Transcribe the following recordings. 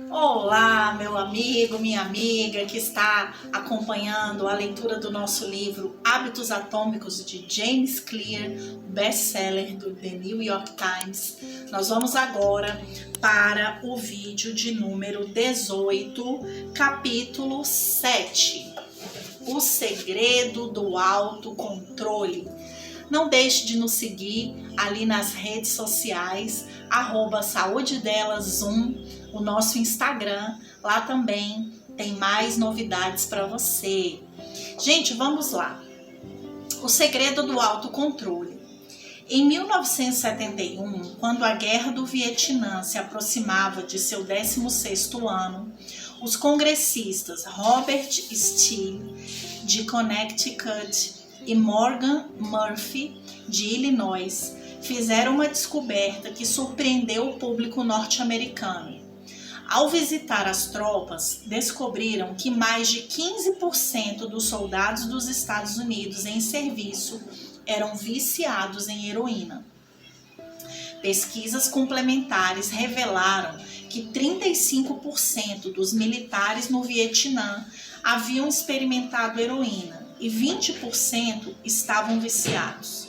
Olá, meu amigo, minha amiga que está acompanhando a leitura do nosso livro Hábitos Atômicos de James Clear, best-seller do The New York Times. Nós vamos agora para o vídeo de número 18, capítulo 7. O segredo do autocontrole. Não deixe de nos seguir ali nas redes sociais, @saudedelas1, o nosso Instagram. Lá também tem mais novidades para você. Gente, vamos lá. O segredo do autocontrole. Em 1971, quando a Guerra do Vietnã se aproximava de seu 16º ano, os congressistas Robert Steele, de Connecticut, e Morgan Murphy, de Illinois, fizeram uma descoberta que surpreendeu o público norte-americano. Ao visitar as tropas, descobriram que mais de 15% dos soldados dos Estados Unidos em serviço eram viciados em heroína. Pesquisas complementares revelaram que 35% dos militares no Vietnã haviam experimentado heroína e 20% estavam viciados.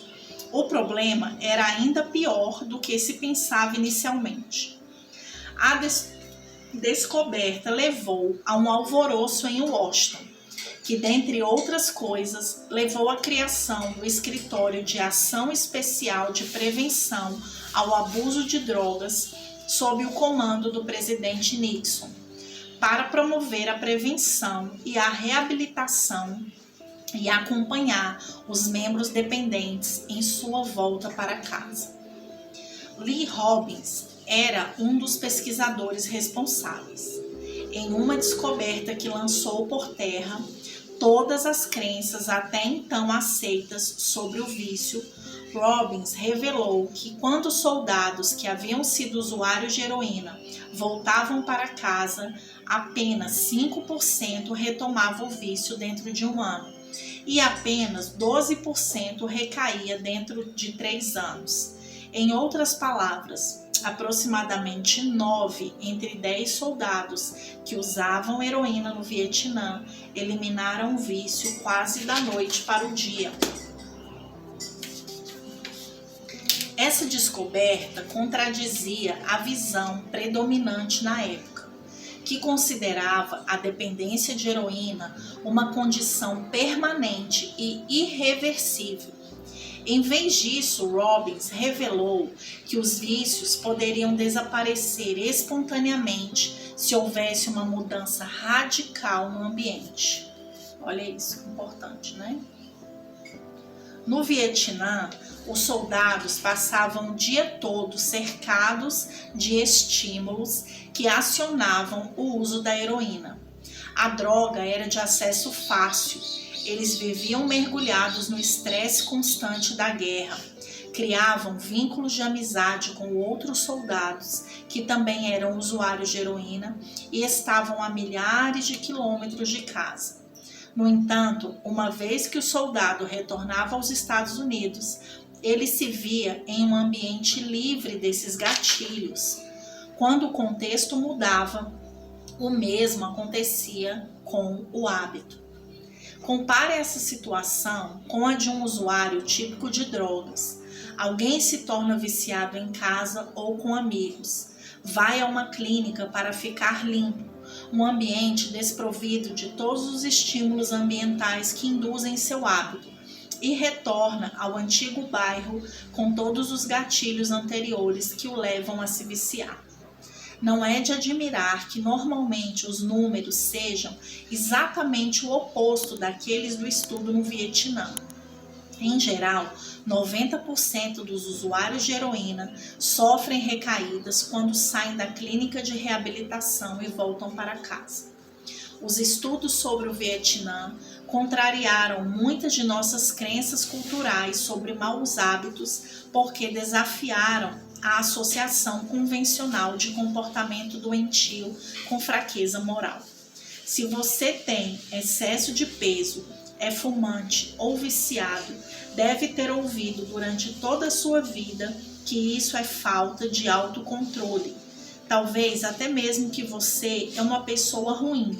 O problema era ainda pior do que se pensava inicialmente. A descoberta levou a um alvoroço em Washington, que, dentre outras coisas, levou à criação do Escritório de Ação Especial de Prevenção ao Abuso de Drogas, sob o comando do presidente Nixon, para promover a prevenção e a reabilitação e acompanhar os membros dependentes em sua volta para casa. Lee Robbins era um dos pesquisadores responsáveis. Em uma descoberta que lançou por terra todas as crenças até então aceitas sobre o vício, Robbins revelou que quando soldados que haviam sido usuários de heroína voltavam para casa, apenas 5% retomavam o vício dentro de um ano e apenas 12% recaía dentro de 3 anos. Em outras palavras, aproximadamente 9 entre 10 soldados que usavam heroína no Vietnã eliminaram o vício quase da noite para o dia. Essa descoberta contradizia a visão predominante na época, que considerava a dependência de heroína uma condição permanente e irreversível. Em vez disso, Robbins revelou que os vícios poderiam desaparecer espontaneamente se houvesse uma mudança radical no ambiente. Olha isso, que importante, né? No Vietnã, os soldados passavam o dia todo cercados de estímulos que acionavam o uso da heroína. A droga era de acesso fácil. Eles viviam mergulhados no estresse constante da guerra. Criavam vínculos de amizade com outros soldados que também eram usuários de heroína e estavam a milhares de quilômetros de casa. No entanto, uma vez que o soldado retornava aos Estados Unidos, ele se via em um ambiente livre desses gatilhos. Quando o contexto mudava, o mesmo acontecia com o hábito. Compare essa situação com a de um usuário típico de drogas. Alguém se torna viciado em casa ou com amigos. Vai a uma clínica para ficar limpo, um ambiente desprovido de todos os estímulos ambientais que induzem seu hábito, e retorna ao antigo bairro com todos os gatilhos anteriores que o levam a se viciar. Não é de admirar que normalmente os números sejam exatamente o oposto daqueles do estudo no Vietnã. Em geral, 90% dos usuários de heroína sofrem recaídas quando saem da clínica de reabilitação e voltam para casa. Os estudos sobre o Vietnã contrariaram muitas de nossas crenças culturais sobre maus hábitos porque desafiaram a associação convencional de comportamento doentio com fraqueza moral. Se você tem excesso de peso, é fumante ou viciado, deve ter ouvido durante toda a sua vida que isso é falta de autocontrole. Talvez até mesmo que você é uma pessoa ruim.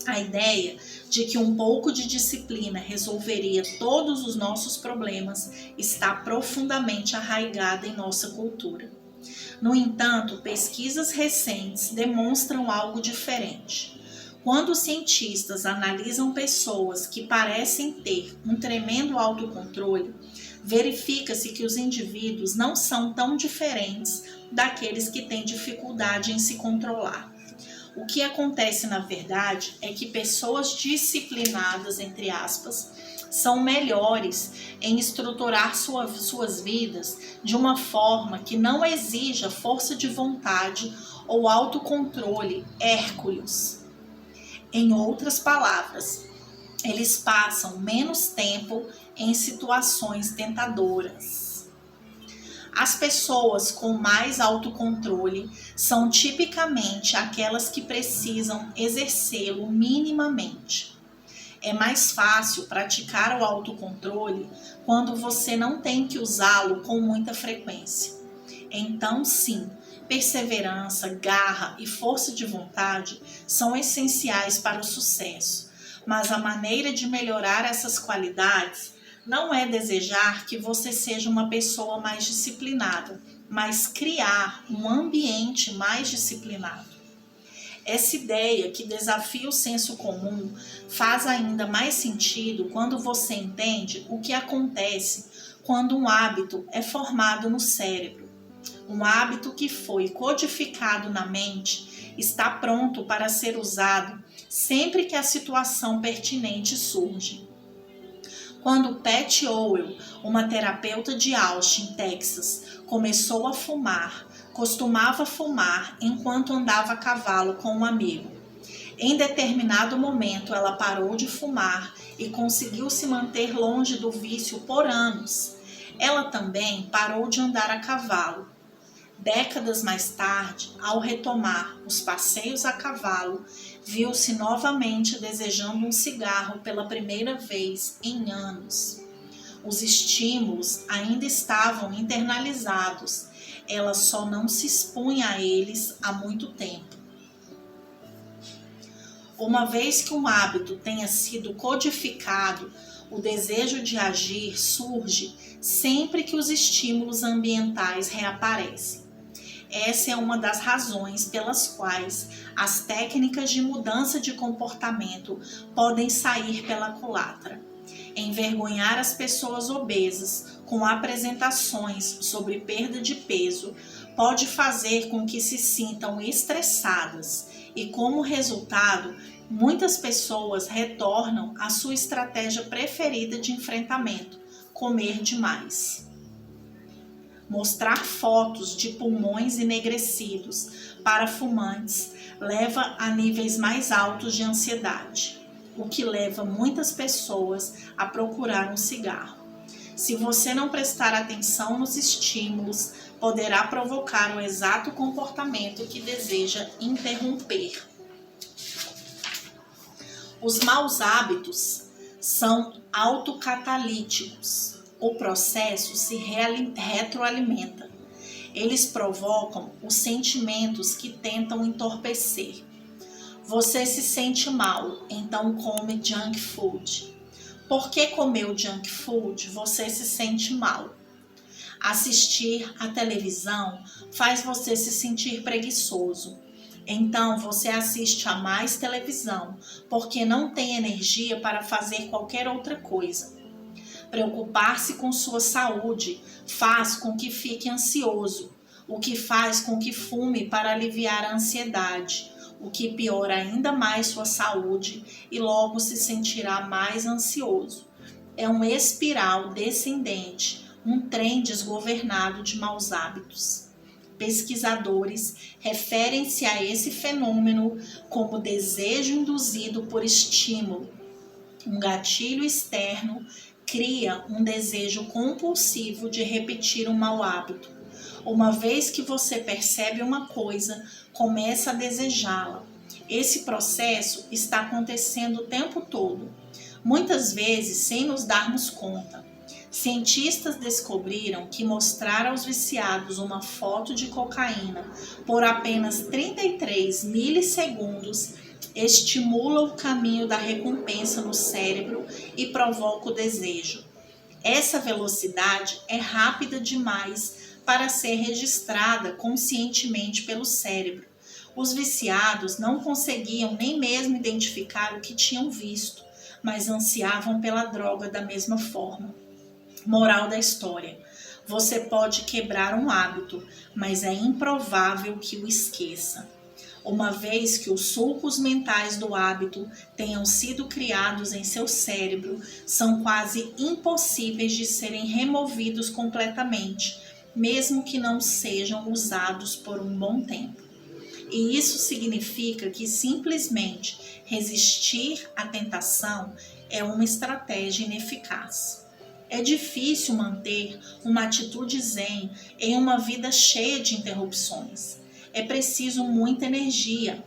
A ideia de que um pouco de disciplina resolveria todos os nossos problemas está profundamente arraigada em nossa cultura. No entanto, pesquisas recentes demonstram algo diferente. Quando os cientistas analisam pessoas que parecem ter um tremendo autocontrole, verifica-se que os indivíduos não são tão diferentes daqueles que têm dificuldade em se controlar. O que acontece, na verdade, é que pessoas disciplinadas, entre aspas, são melhores em estruturar suas vidas de uma forma que não exija força de vontade ou autocontrole hércules. Em outras palavras, eles passam menos tempo em situações tentadoras. As pessoas com mais autocontrole são tipicamente aquelas que precisam exercê-lo minimamente. É mais fácil praticar o autocontrole quando você não tem que usá-lo com muita frequência. Então, sim, perseverança, garra e força de vontade são essenciais para o sucesso, mas a maneira de melhorar essas qualidades não é desejar que você seja uma pessoa mais disciplinada, mas criar um ambiente mais disciplinado. Essa ideia que desafia o senso comum faz ainda mais sentido quando você entende o que acontece quando um hábito é formado no cérebro. Um hábito que foi codificado na mente está pronto para ser usado sempre que a situação pertinente surge. Quando Pat Owell, uma terapeuta de Austin, Texas, começou a fumar, costumava fumar enquanto andava a cavalo com um amigo. Em determinado momento, ela parou de fumar e conseguiu se manter longe do vício por anos. Ela também parou de andar a cavalo. Décadas mais tarde, ao retomar os passeios a cavalo, viu-se novamente desejando um cigarro pela primeira vez em anos. Os estímulos ainda estavam internalizados, ela só não se expunha a eles há muito tempo. Uma vez que um hábito tenha sido codificado, o desejo de agir surge sempre que os estímulos ambientais reaparecem. Essa é uma das razões pelas quais as técnicas de mudança de comportamento podem sair pela culatra. Envergonhar as pessoas obesas com apresentações sobre perda de peso pode fazer com que se sintam estressadas e, como resultado, muitas pessoas retornam à sua estratégia preferida de enfrentamento: comer demais. Mostrar fotos de pulmões enegrecidos para fumantes leva a níveis mais altos de ansiedade, o que leva muitas pessoas a procurar um cigarro. Se você não prestar atenção nos estímulos, poderá provocar o exato comportamento que deseja interromper. Os maus hábitos são autocatalíticos. O processo se retroalimenta. Eles provocam os sentimentos que tentam entorpecer. Você se sente mal, então come junk food. Porque comeu junk food, você se sente mal. Assistir à televisão faz você se sentir preguiçoso. Então você assiste a mais televisão, porque não tem energia para fazer qualquer outra coisa. Preocupar-se com sua saúde faz com que fique ansioso, o que faz com que fume para aliviar a ansiedade, o que piora ainda mais sua saúde e logo se sentirá mais ansioso. É uma espiral descendente, um trem desgovernado de maus hábitos. Pesquisadores referem-se a esse fenômeno como desejo induzido por estímulo. Um gatilho externo cria um desejo compulsivo de repetir um mau hábito. Uma vez que você percebe uma coisa, começa a desejá-la. Esse processo está acontecendo o tempo todo, muitas vezes sem nos darmos conta. Cientistas descobriram que mostrar aos viciados uma foto de cocaína por apenas 33 milissegundos estimula o caminho da recompensa no cérebro e provoca o desejo. Essa velocidade é rápida demais para ser registrada conscientemente pelo cérebro. Os viciados não conseguiam nem mesmo identificar o que tinham visto, mas ansiavam pela droga da mesma forma. Moral da história: você pode quebrar um hábito, mas é improvável que o esqueça. Uma vez que os sulcos mentais do hábito tenham sido criados em seu cérebro, são quase impossíveis de serem removidos completamente, mesmo que não sejam usados por um bom tempo. E isso significa que simplesmente resistir à tentação é uma estratégia ineficaz. É difícil manter uma atitude zen em uma vida cheia de interrupções. É preciso muita energia.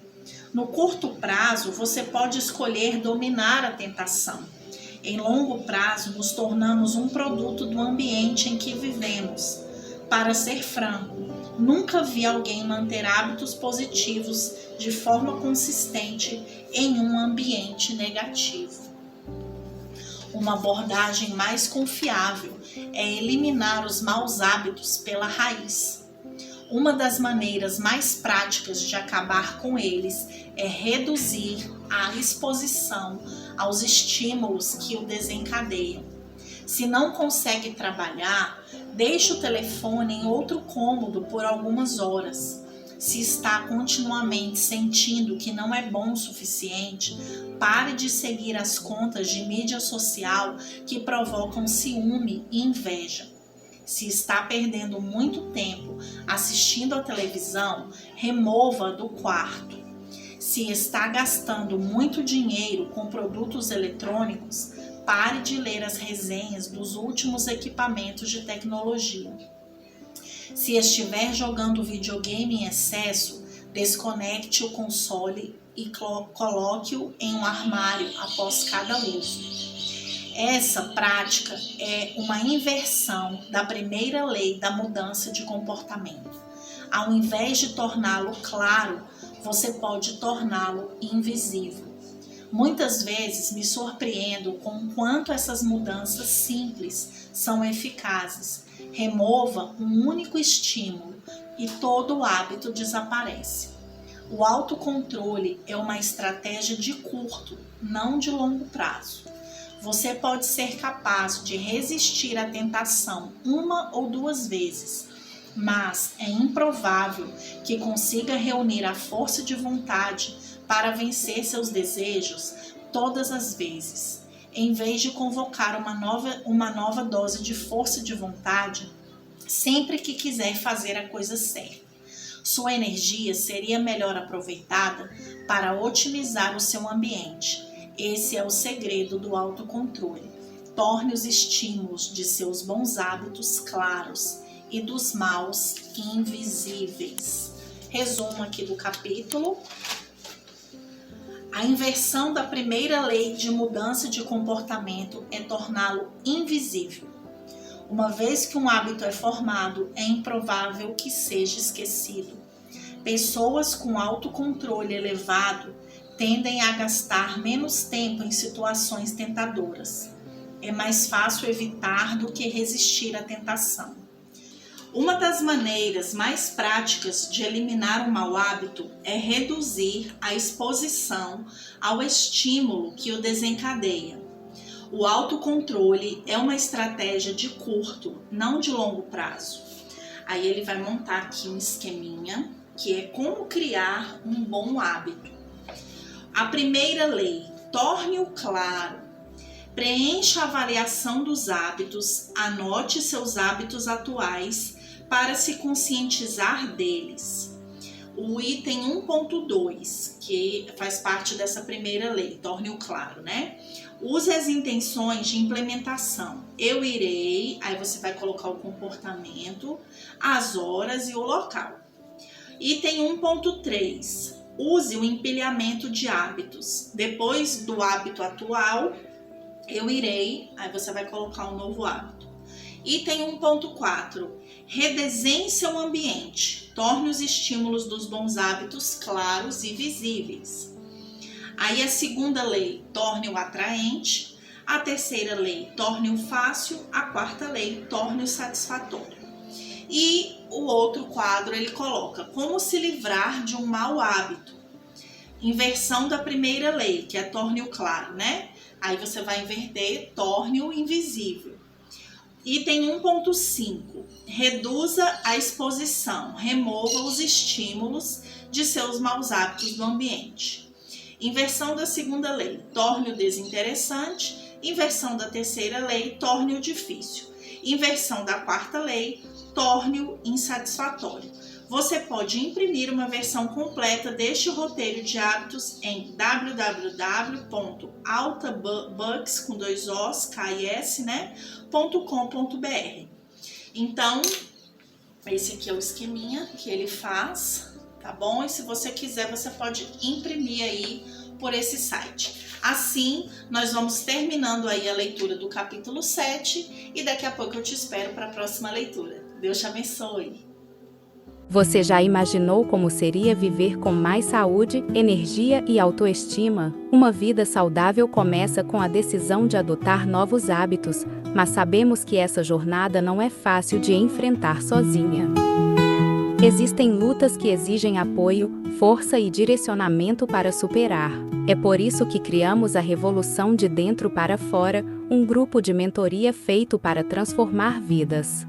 No curto prazo, você pode escolher dominar a tentação. Em longo prazo, nos tornamos um produto do ambiente em que vivemos. Para ser franco, nunca vi alguém manter hábitos positivos de forma consistente em um ambiente negativo. Uma abordagem mais confiável é eliminar os maus hábitos pela raiz. Uma das maneiras mais práticas de acabar com eles é reduzir a exposição aos estímulos que o desencadeiam. Se não consegue trabalhar, deixe o telefone em outro cômodo por algumas horas. Se está continuamente sentindo que não é bom o suficiente, pare de seguir as contas de mídia social que provocam ciúme e inveja. Se está perdendo muito tempo assistindo à televisão, remova-a do quarto. Se está gastando muito dinheiro com produtos eletrônicos, pare de ler as resenhas dos últimos equipamentos de tecnologia. Se estiver jogando videogame em excesso, desconecte o console e coloque-o em um armário após cada uso. Essa prática é uma inversão da primeira lei da mudança de comportamento. Ao invés de torná-lo claro, você pode torná-lo invisível. Muitas vezes me surpreendo com o quanto essas mudanças simples são eficazes. Remova um único estímulo e todo o hábito desaparece. O autocontrole é uma estratégia de curto, não de longo prazo. Você pode ser capaz de resistir à tentação uma ou duas vezes, mas é improvável que consiga reunir a força de vontade para vencer seus desejos todas as vezes. Em vez de convocar uma nova dose de força de vontade sempre que quiser fazer a coisa certa. Sua energia seria melhor aproveitada para otimizar o seu ambiente. Esse é o segredo do autocontrole. Torne os estímulos de seus bons hábitos claros e dos maus invisíveis. Resumo aqui do capítulo. A inversão da primeira lei de mudança de comportamento é torná-lo invisível. Uma vez que um hábito é formado, é improvável que seja esquecido. Pessoas com autocontrole elevado tendem a gastar menos tempo em situações tentadoras. É mais fácil evitar do que resistir à tentação. Uma das maneiras mais práticas de eliminar um mau hábito é reduzir a exposição ao estímulo que o desencadeia. O autocontrole é uma estratégia de curto, não de longo prazo. Aí ele vai montar aqui um esqueminha, que é como criar um bom hábito. A primeira lei: torne-o claro. Preencha a avaliação dos hábitos, anote seus hábitos atuais para se conscientizar deles. O item 1.2, que faz parte dessa primeira lei, torne-o claro, né? Use as intenções de implementação. Eu irei, aí você vai colocar o comportamento, as horas e o local. Item 1.3, use o empilhamento de hábitos. Depois do hábito atual, eu irei, aí você vai colocar um novo hábito. Item 1.4. Redesenhe seu ambiente. Torne os estímulos dos bons hábitos claros e visíveis. Aí a segunda lei, torne-o atraente. A terceira lei, torne-o fácil. A quarta lei, torne-o satisfatório. E o outro quadro ele coloca como se livrar de um mau hábito. Inversão da primeira lei, que é torne-o claro, né? Aí você vai inverter, torne-o invisível. Item 1.5. Reduza a exposição, remova os estímulos de seus maus hábitos do ambiente. Inversão da segunda lei, torne-o desinteressante. Inversão da terceira lei, torne-o difícil. Inversão da quarta lei, torne-o insatisfatório. Você pode imprimir uma versão completa deste roteiro de hábitos em www.altabucks.com.br. Então, esse aqui é o esqueminha que ele faz, tá bom? E se você quiser, você pode imprimir aí por esse site. Assim, nós vamos terminando aí a leitura do capítulo 7 e daqui a pouco eu te espero para a próxima leitura. Deus te abençoe! Você já imaginou como seria viver com mais saúde, energia e autoestima? Uma vida saudável começa com a decisão de adotar novos hábitos, mas sabemos que essa jornada não é fácil de enfrentar sozinha. Existem lutas que exigem apoio, força e direcionamento para superar. É por isso que criamos a Revolução de Dentro para Fora, um grupo de mentoria feito para transformar vidas.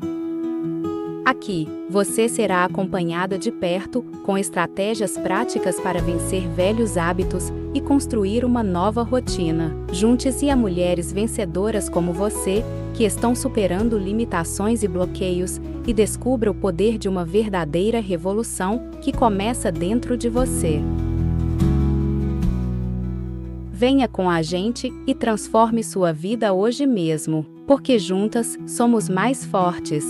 Aqui, você será acompanhada de perto, com estratégias práticas para vencer velhos hábitos e construir uma nova rotina. Junte-se a mulheres vencedoras como você, que estão superando limitações e bloqueios, e descubra o poder de uma verdadeira revolução que começa dentro de você. Venha com a gente e transforme sua vida hoje mesmo, porque juntas somos mais fortes.